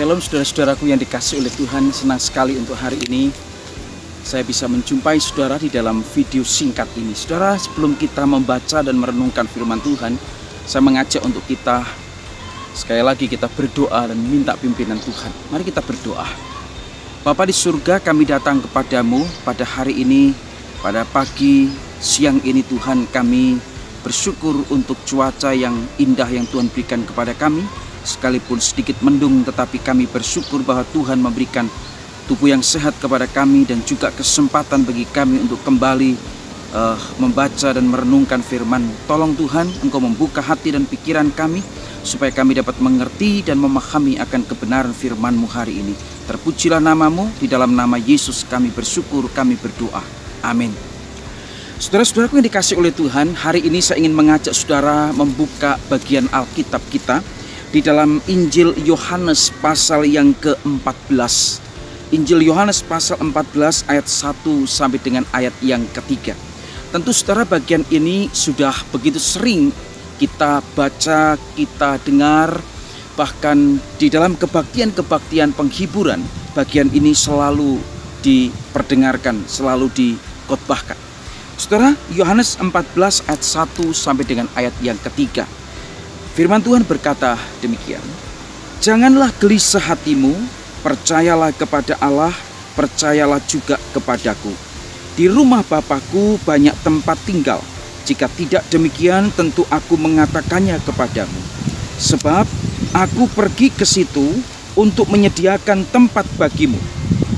Shalom saudara-saudaraku yang dikasihi oleh Tuhan. Senang sekali untuk hari ini saya bisa menjumpai saudara di dalam video singkat ini. Saudara, sebelum kita membaca dan merenungkan firman Tuhan, saya mengajak untuk kita sekali lagi kita berdoa dan minta pimpinan Tuhan. Mari kita berdoa. Bapa di surga, kami datang kepadamu pada hari ini, pada pagi siang ini Tuhan. Kami bersyukur untuk cuaca yang indah yang Tuhan berikan kepada kami. Sekalipun sedikit mendung, tetapi kami bersyukur bahwa Tuhan memberikan tubuh yang sehat kepada kami dan juga kesempatan bagi kami untuk kembali membaca dan merenungkan firman. Tolong Tuhan, Engkau membuka hati dan pikiran kami supaya kami dapat mengerti dan memahami akan kebenaran firman-Mu hari ini. Terpujilah nama-Mu, di dalam nama Yesus kami bersyukur, kami berdoa. Amin. Saudara-saudaraku yang dikasihi oleh Tuhan, hari ini saya ingin mengajak saudara membuka bagian Alkitab kita di dalam Injil Yohanes pasal yang ke-14. Injil Yohanes pasal 14 ayat 1 sampai dengan ayat yang ketiga. Tentu saudara, bagian ini sudah begitu sering kita baca, kita dengar, bahkan di dalam kebaktian-kebaktian penghiburan, bagian ini selalu diperdengarkan, selalu dikhotbahkan. Saudara, Yohanes 14 ayat 1 sampai dengan ayat yang ketiga. Firman Tuhan berkata demikian, "Janganlah gelisah hatimu, percayalah kepada Allah, percayalah juga kepadaku. Di rumah Bapakku banyak tempat tinggal. Jika tidak demikian, tentu aku mengatakannya kepadamu. Sebab aku pergi ke situ untuk menyediakan tempat bagimu.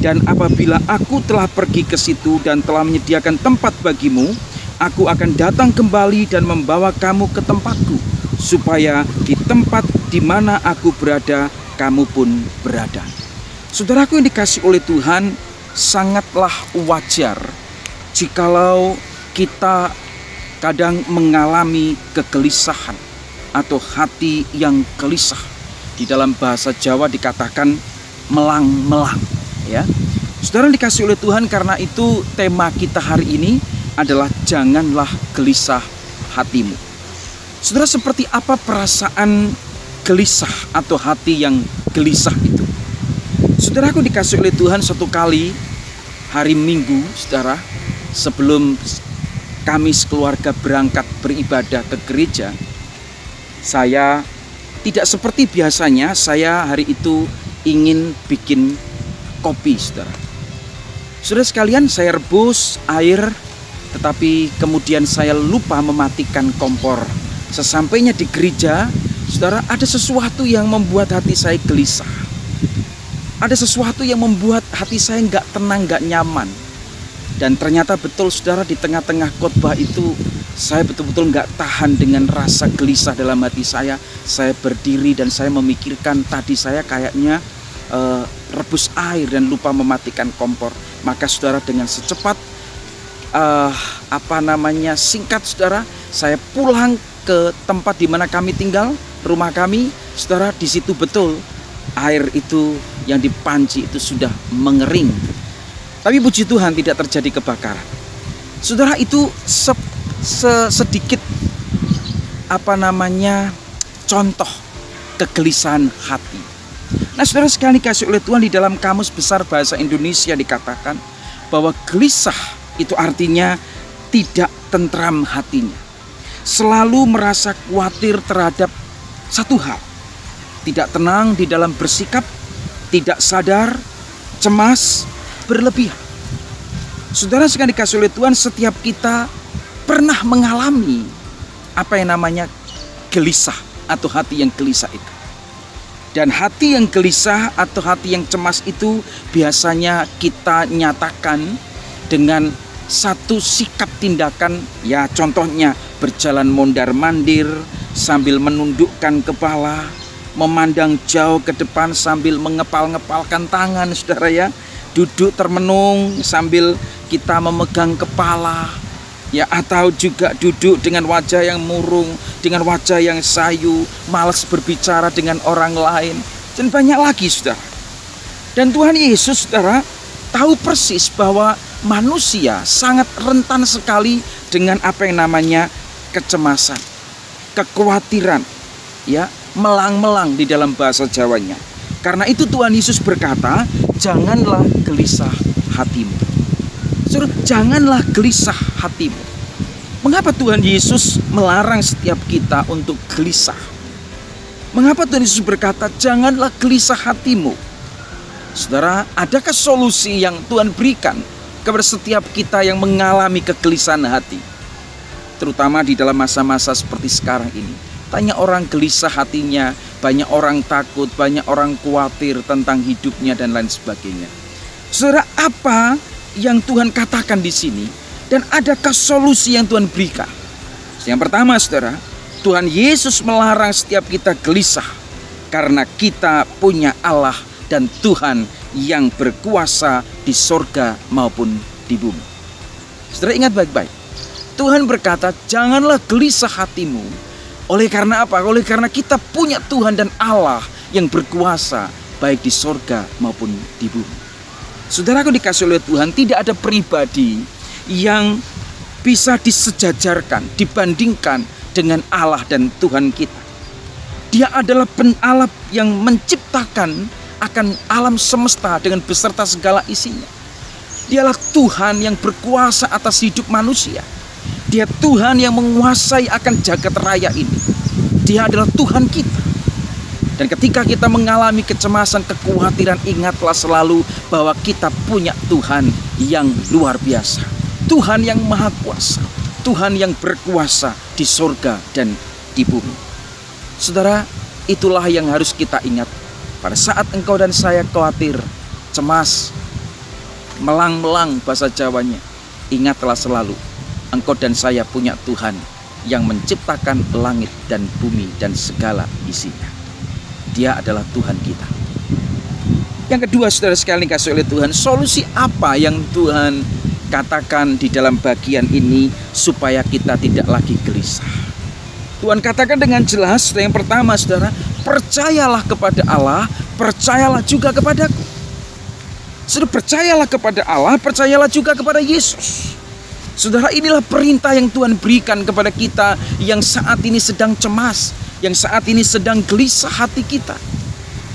Dan apabila aku telah pergi ke situ dan telah menyediakan tempat bagimu, aku akan datang kembali dan membawa kamu ke tempatku, supaya di tempat di mana aku berada, kamu pun berada." Saudaraku yang dikasihi oleh Tuhan, sangatlah wajar jikalau kita kadang mengalami kegelisahan atau hati yang gelisah. Di dalam bahasa Jawa dikatakan melang-melang, ya. Saudara yang dikasihi oleh Tuhan, karena itu tema kita hari ini adalah janganlah gelisah hatimu. Saudara, seperti apa perasaan gelisah atau hati yang gelisah itu? Saudara, aku dikasihi oleh Tuhan, satu kali hari Minggu, saudara, sebelum kami sekeluarga berangkat beribadah ke gereja, saya tidak seperti biasanya, saya hari itu ingin bikin kopi, saudara. Saudara sekalian, saya rebus air, tetapi kemudian saya lupa mematikan kompor. Sesampainya di gereja, saudara, ada sesuatu yang membuat hati saya gelisah. Ada sesuatu yang membuat hati saya nggak tenang, nggak nyaman. Dan ternyata betul, saudara, di tengah-tengah khotbah itu, saya betul-betul nggak tahan dengan rasa gelisah dalam hati saya. Saya berdiri dan saya memikirkan tadi saya kayaknya rebus air dan lupa mematikan kompor. Maka saudara, dengan secepat singkat, saudara, saya pulang ke tempat di mana kami tinggal, rumah kami. Saudara, di situ betul air itu yang dipanci itu sudah mengering. Tapi puji Tuhan tidak terjadi kebakaran. Saudara, itu sedikit contoh kegelisahan hati. Nah, saudara sekali kasih oleh Tuhan, di dalam Kamus Besar Bahasa Indonesia dikatakan bahwa gelisah itu artinya tidak tentram hatinya, selalu merasa khawatir terhadap satu hal, tidak tenang di dalam bersikap, tidak sadar, cemas, berlebihan. Saudara sekali dikasih oleh Tuhan, setiap kita pernah mengalami apa yang namanya gelisah atau hati yang gelisah itu. Dan hati yang gelisah atau hati yang cemas itu biasanya kita nyatakan dengan satu sikap tindakan, ya contohnya berjalan mondar-mandir sambil menundukkan kepala, memandang jauh ke depan sambil mengepal-ngepalkan tangan, saudara, ya. Duduk termenung sambil kita memegang kepala, ya, atau juga duduk dengan wajah yang murung, dengan wajah yang sayu, malas berbicara dengan orang lain, dan banyak lagi, saudara. Dan Tuhan Yesus, saudara, tahu persis bahwa manusia sangat rentan sekali dengan apa yang namanya kecemasan, kekhawatiran, ya, melang-melang di dalam bahasa Jawanya. Karena itu Tuhan Yesus berkata, janganlah gelisah hatimu. Saudara, janganlah gelisah hatimu. Mengapa Tuhan Yesus melarang setiap kita untuk gelisah? Mengapa Tuhan Yesus berkata, janganlah gelisah hatimu? Saudara, adakah solusi yang Tuhan berikan kepada setiap kita yang mengalami kegelisahan hati? Terutama di dalam masa-masa seperti sekarang ini. Tanya orang gelisah hatinya, banyak orang takut, banyak orang khawatir tentang hidupnya dan lain sebagainya. Saudara, apa yang Tuhan katakan di sini? Dan adakah solusi yang Tuhan berikan? Yang pertama, saudara, Tuhan Yesus melarang setiap kita gelisah karena kita punya Allah dan Tuhan yang berkuasa di sorga maupun di bumi. Saudara, ingat baik-baik. Tuhan berkata, janganlah gelisah hatimu. Oleh karena apa? Oleh karena kita punya Tuhan dan Allah yang berkuasa baik di sorga maupun di bumi. Saudaraku dikasih oleh Tuhan, tidak ada pribadi yang bisa disejajarkan, dibandingkan dengan Allah dan Tuhan kita. Dia adalah Allah yang menciptakan akan alam semesta dengan beserta segala isinya. Dialah Tuhan yang berkuasa atas hidup manusia. Dia Tuhan yang menguasai akan jagat raya ini. Dia adalah Tuhan kita. Dan ketika kita mengalami kecemasan, kekhawatiran, ingatlah selalu bahwa kita punya Tuhan yang luar biasa. Tuhan yang maha kuasa, Tuhan yang berkuasa di sorga dan di bumi. Saudara, itulah yang harus kita ingat pada saat engkau dan saya khawatir, cemas, melang-melang bahasa Jawanya. Ingatlah selalu, engkau dan saya punya Tuhan yang menciptakan langit dan bumi dan segala isinya. Dia adalah Tuhan kita. Yang kedua, saudara sekalian dikasihi oleh Tuhan, solusi apa yang Tuhan katakan di dalam bagian ini supaya kita tidak lagi gelisah? Tuhan katakan dengan jelas, yang pertama, saudara, percayalah kepada Allah, percayalah juga kepadaku. Saudara, percayalah kepada Allah, percayalah juga kepada Yesus. Saudara, inilah perintah yang Tuhan berikan kepada kita yang saat ini sedang cemas, yang saat ini sedang gelisah hati kita.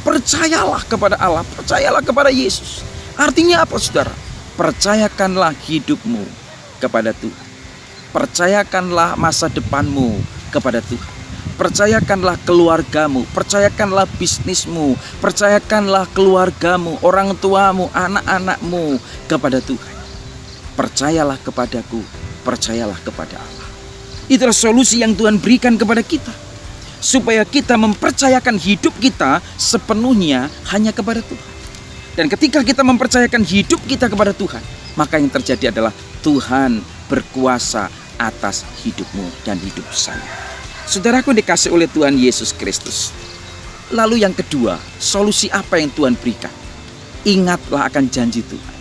Percayalah kepada Allah, percayalah kepada Yesus. Artinya apa, saudara? Percayakanlah hidupmu kepada Tuhan. Percayakanlah masa depanmu kepada Tuhan. Percayakanlah keluargamu, percayakanlah bisnismu, percayakanlah keluargamu, orang tuamu, anak-anakmu kepada Tuhan. Percayalah kepadaku, percayalah kepada Allah. Itulah solusi yang Tuhan berikan kepada kita, supaya kita mempercayakan hidup kita sepenuhnya hanya kepada Tuhan. Dan ketika kita mempercayakan hidup kita kepada Tuhan, maka yang terjadi adalah Tuhan berkuasa atas hidupmu dan hidup saya. Saudaraku dikasih oleh Tuhan Yesus Kristus. Lalu yang kedua, solusi apa yang Tuhan berikan? Ingatlah akan janji Tuhan.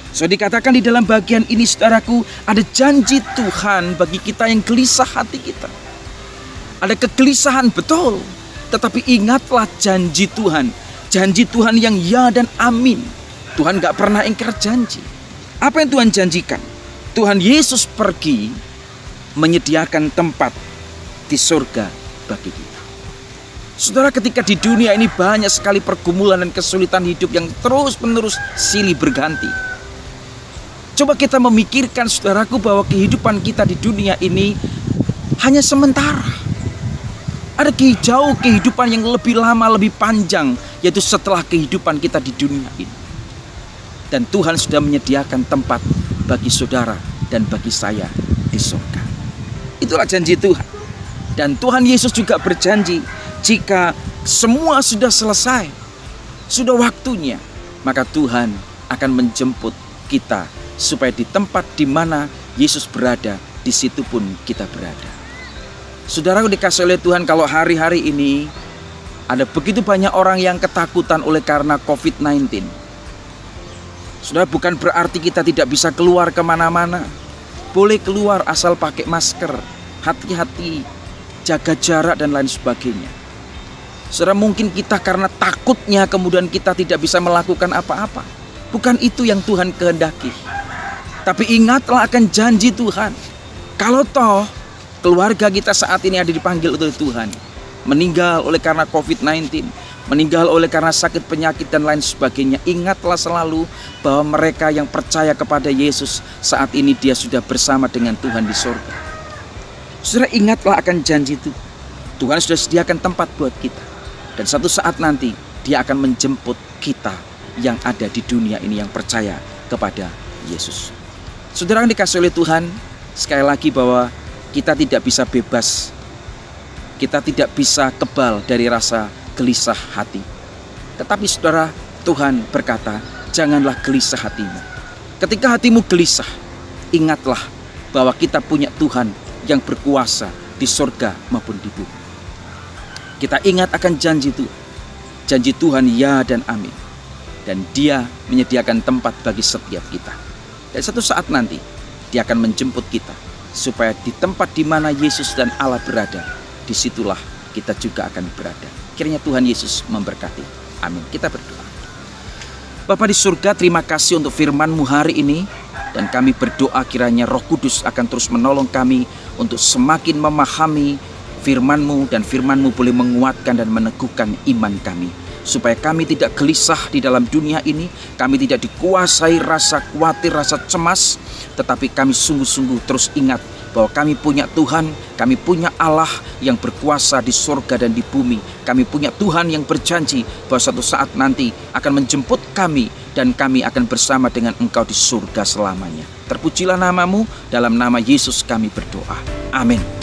So dikatakan di dalam bagian ini, saudaraku, ada janji Tuhan bagi kita yang gelisah hati kita. Ada kegelisahan, betul. Tetapi ingatlah janji Tuhan. Janji Tuhan yang ya dan amin. Tuhan gak pernah ingkar janji. Apa yang Tuhan janjikan? Tuhan Yesus pergi menyediakan tempat di surga bagi kita. Saudara, ketika di dunia ini banyak sekali pergumulan dan kesulitan hidup yang terus-menerus silih berganti. Coba kita memikirkan, saudaraku, bahwa kehidupan kita di dunia ini hanya sementara. Ada jauh kehidupan yang lebih lama, lebih panjang, yaitu setelah kehidupan kita di dunia ini. Dan Tuhan sudah menyediakan tempat bagi saudara dan bagi saya di surga. Itulah janji Tuhan. Dan Tuhan Yesus juga berjanji, jika semua sudah selesai, sudah waktunya, maka Tuhan akan menjemput kita supaya di tempat di mana Yesus berada, di situ pun kita berada. Saudaraku dikasih oleh Tuhan, kalau hari-hari ini ada begitu banyak orang yang ketakutan oleh karena COVID-19. Saudara, bukan berarti kita tidak bisa keluar kemana-mana. Boleh keluar asal pakai masker, hati-hati, jaga jarak dan lain sebagainya. Saudara, mungkin kita karena takutnya kemudian kita tidak bisa melakukan apa-apa. Bukan itu yang Tuhan kehendaki. Tapi ingatlah akan janji Tuhan. Kalau toh keluarga kita saat ini ada dipanggil oleh Tuhan, meninggal oleh karena COVID-19, meninggal oleh karena sakit penyakit dan lain sebagainya. Ingatlah selalu bahwa mereka yang percaya kepada Yesus saat ini dia sudah bersama dengan Tuhan di surga. Saudara, ingatlah akan janji itu. Tuhan sudah sediakan tempat buat kita. Dan satu saat nanti dia akan menjemput kita yang ada di dunia ini yang percaya kepada Yesus. Saudara yang dikasihi oleh Tuhan, sekali lagi bahwa kita tidak bisa bebas. Kita tidak bisa kebal dari rasa gelisah hati. Tetapi saudara, Tuhan berkata, janganlah gelisah hatimu. Ketika hatimu gelisah, ingatlah bahwa kita punya Tuhan yang berkuasa di surga maupun di bumi. Kita ingat akan janji itu. Janji Tuhan ya dan amin. Dan dia menyediakan tempat bagi setiap kita. Dan satu saat nanti, dia akan menjemput kita. Supaya di tempat di mana Yesus dan Allah berada, disitulah kita juga akan berada. Kiranya Tuhan Yesus memberkati. Amin. Kita berdoa. Bapa di surga, terima kasih untuk firman-Mu hari ini. Dan kami berdoa kiranya Roh Kudus akan terus menolong kami untuk semakin memahami firman-Mu. Dan firman-Mu boleh menguatkan dan meneguhkan iman kami. Supaya kami tidak gelisah di dalam dunia ini. Kami tidak dikuasai rasa khawatir, rasa cemas. Tetapi kami sungguh-sungguh terus ingat bahwa kami punya Tuhan, kami punya Allah yang berkuasa di surga dan di bumi. Kami punya Tuhan yang berjanji bahwa suatu saat nanti akan menjemput kami dan kami akan bersama dengan Engkau di surga selamanya. Terpujilah nama-Mu, dalam nama Yesus kami berdoa. Amin.